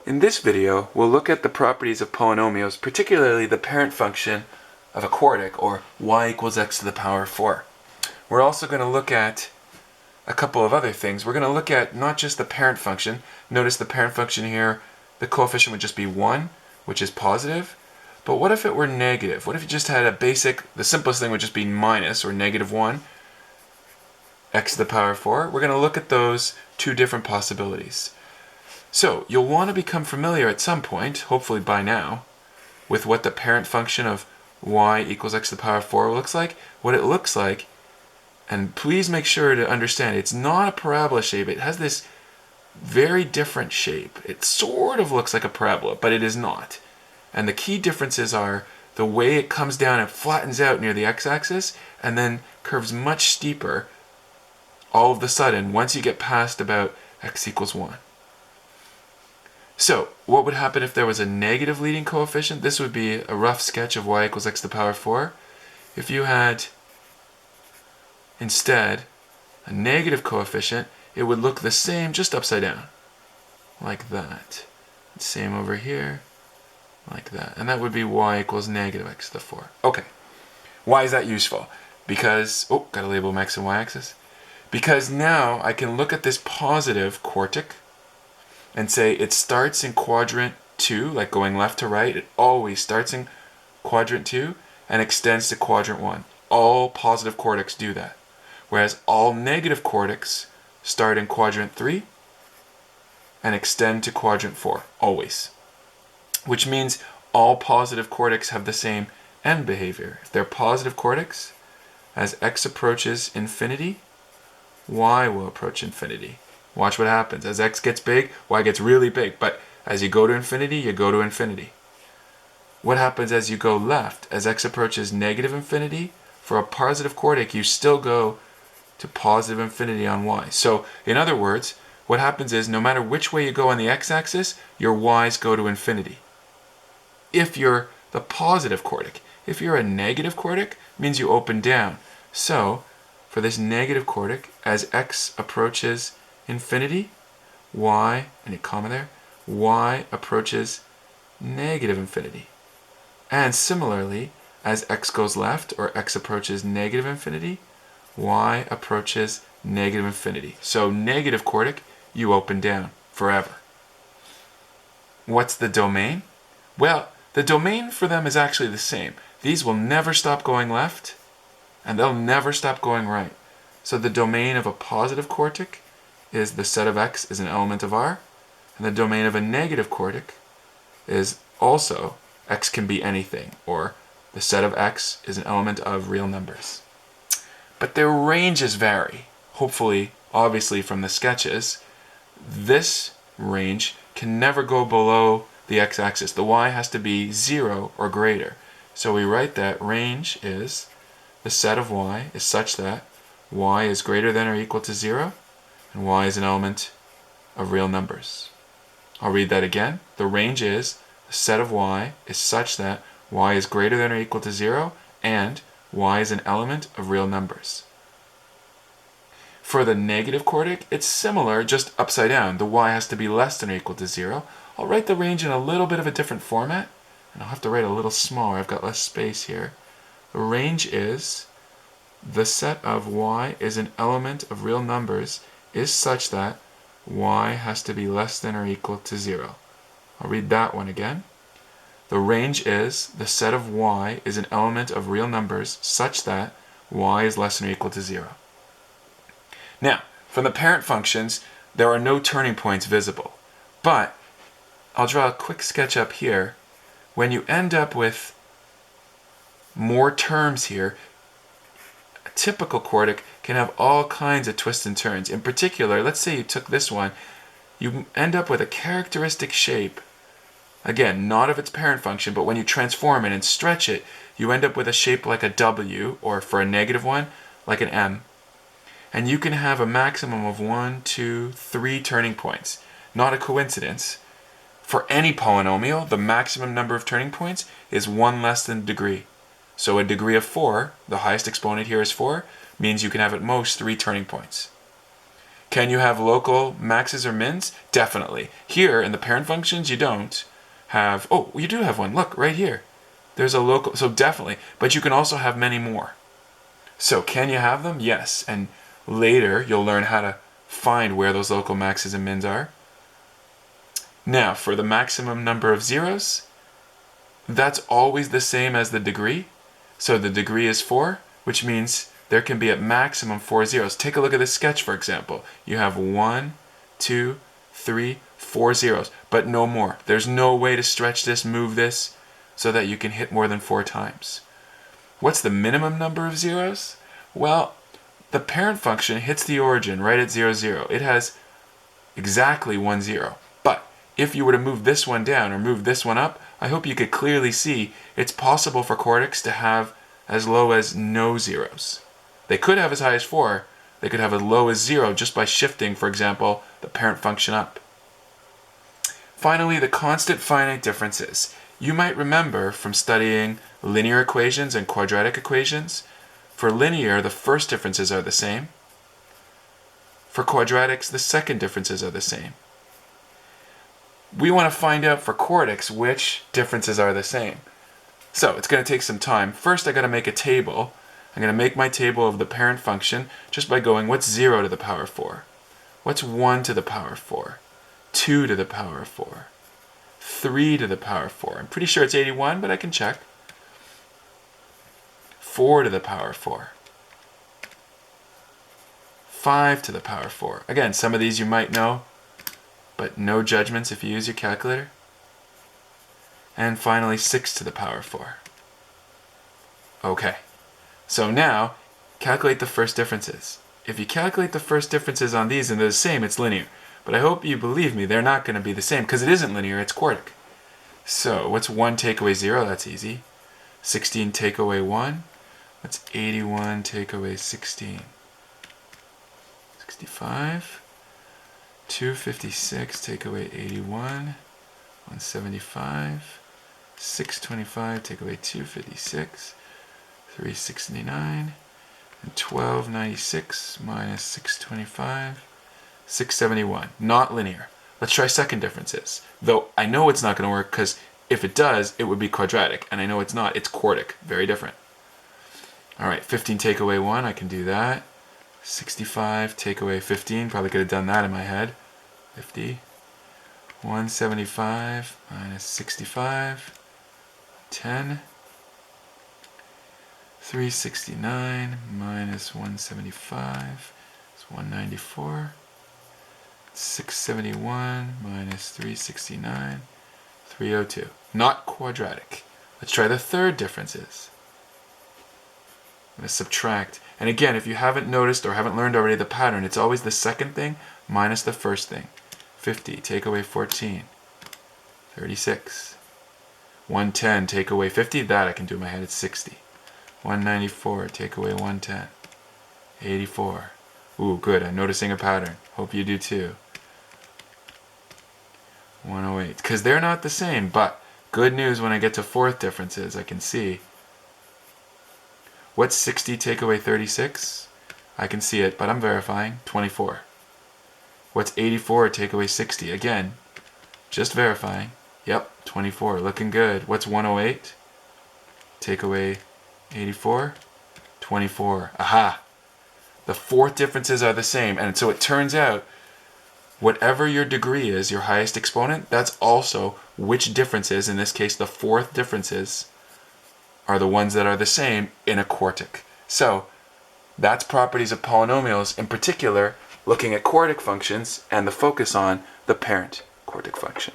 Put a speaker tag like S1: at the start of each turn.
S1: In this video, we'll look at the properties of polynomials, particularly the parent function of a quartic, or y equals x to the power 4. We're also going to look at a couple of other things. We're going to look at not just the parent function. Notice the parent function here, the coefficient would just be 1, which is positive. But what if it were negative? What if you just had a basic, the simplest thing would just be minus, or negative 1, x to the power 4. We're going to look at those two different possibilities. So you'll want to become familiar at some point, hopefully by now, with what the parent function of y equals x to the power 4 looks like, what it looks like, and please make sure to understand it's not a parabola shape. It has this very different shape. It sort of looks like a parabola, but it is not. And the key differences are the way it comes down and flattens out near the x-axis and then curves much steeper all of a sudden once you get past about x equals 1. So, what would happen if there was a negative leading coefficient? This would be a rough sketch of y equals x to the power 4. If you had, instead, a negative coefficient, it would look the same, just upside down. Like that. Same over here. Like that. And that would be y equals negative x to the 4. Okay. Why is that useful? Because, gotta label them x and y axis. Because now I can look at this positive quartic and say it starts in quadrant 2, like going left to right. It always starts in quadrant 2 and extends to quadrant 1. All positive quartics do that. Whereas all negative quartics start in quadrant 3 and extend to quadrant 4, always. Which means all positive quartics have the same end behavior. If they're positive quartics, as x approaches infinity, y will approach infinity. Watch what happens. As x gets big, y gets really big. But as you go to infinity, you go to infinity. What happens as you go left? As x approaches negative infinity, for a positive quartic, you still go to positive infinity on y. So, in other words, what happens is no matter which way you go on the x-axis, your y's go to infinity. If you're the positive quartic. If you're a negative quartic, it means you open down. So, for this negative quartic, as x approaches infinity, y, and a comma there, y approaches negative infinity. And similarly, as x goes left, or x approaches negative infinity, y approaches negative infinity. So negative quartic, you open down forever. What's the domain? Well, the domain for them is actually the same. These will never stop going left, and they'll never stop going right. So the domain of a positive quartic is the set of x is an element of R, and the domain of a negative quartic is also x can be anything, or the set of x is an element of real numbers. But their ranges vary. Hopefully, obviously from the sketches, this range can never go below the x-axis. The y has to be 0 or greater. So we write that range is the set of y is such that y is greater than or equal to 0, and y is an element of real numbers. I'll read that again. The range is the set of y is such that y is greater than or equal to 0, and y is an element of real numbers. For the negative quartic, it's similar, just upside down. The y has to be less than or equal to 0. I'll write the range in a little bit of a different format, and I'll have to write a little smaller. I've got less space here. The range is the set of y is an element of real numbers is such that y has to be less than or equal to 0. I'll read that one again. The range is the set of y is an element of real numbers such that y is less than or equal to 0. Now, from the parent functions, there are no turning points visible. But I'll draw a quick sketch up here. When you end up with more terms here, a typical quartic can have all kinds of twists and turns. In particular, let's say you took this one, you end up with a characteristic shape. Again, not of its parent function, but when you transform it and stretch it, you end up with a shape like a W, or for a negative one, like an M. And you can have a maximum of 1, 2, 3 turning points. Not a coincidence. For any polynomial, the maximum number of turning points is 1 less than a degree. So a degree of 4, the highest exponent here is 4, means you can have at most 3 turning points. Can you have local maxes or mins? Definitely. Here in the parent functions, you don't have, oh, you do have one. Look, right here. There's a local, so definitely. But you can also have many more. So can you have them? Yes. And later, you'll learn how to find where those local maxes and mins are. Now, for the maximum number of zeros, that's always the same as the degree. So the degree is 4, which means there can be at maximum 4 zeros. Take a look at this sketch, for example. You have 1, 2, 3, 4 zeros, but no more. There's no way to stretch this, move this, so that you can hit more than 4 times. What's the minimum number of zeros? Well, the parent function hits the origin right at 0, 0. It has exactly 1 0. But if you were to move this one down or move this one up, I hope you could clearly see it's possible for quartics to have as low as no zeros. They could have as high as 4. They could have as low as 0 just by shifting, for example, the parent function up. Finally, the constant finite differences. You might remember from studying linear equations and quadratic equations. For linear, the first differences are the same. For quadratics, the second differences are the same. We want to find out for quartics which differences are the same. So it's going to take some time. First, I got to make a table. I'm going to make my table of the parent function just by going, what's 0 to the power 4? What's 1 to the power 4? 2 to the power 4? 3 to the power 4? I'm pretty sure it's 81, but I can check. 4 to the power 4? 5 to the power 4? Again, some of these you might know, but no judgments if you use your calculator. And finally, 6 to the power 4. Okay, so now calculate the first differences. If you calculate the first differences on these and they're the same, it's linear. But I hope you believe me, they're not going to be the same because it isn't linear, it's quartic. So what's 1 take away 0? That's easy. 16 take away 1? That's 81 take away 16. 65. 256 take away 81. 175. 625 take away 256. 369. And 1296 minus 625. 671. Not linear. Let's try second differences. Though I know it's not going to work because if it does, it would be quadratic. And I know it's not. It's quartic. Very different. Alright, 15 take away 1. I can do that. 65 take away 15. Probably could have done that in my head. 50. 175 minus 65. 10. 369 minus 175 is 194. 671 minus 369, 302. Not quadratic. Let's try the third differences. I'm going to subtract. And again, if you haven't noticed or haven't learned already the pattern, it's always the second thing minus the first thing. 50, take away 14. 36. 110, take away 50. That I can do in my head. It's 60. 194, take away 110. 84. Ooh, good. I'm noticing a pattern. Hope you do too. 108. Because they're not the same, but good news when I get to fourth differences, I can see. What's 60 take away 36? I can see it, but I'm verifying. 24. What's 84 take away 60? Again, just verifying. Yep, 24. Looking good. What's 108? Take away 84? 24. Aha! The fourth differences are the same, and so it turns out whatever your degree is, your highest exponent, that's also which differences, in this case the fourth differences, are the ones that are the same in a quartic. So that's properties of polynomials, in particular looking at quartic functions and the focus on the parent quartic function.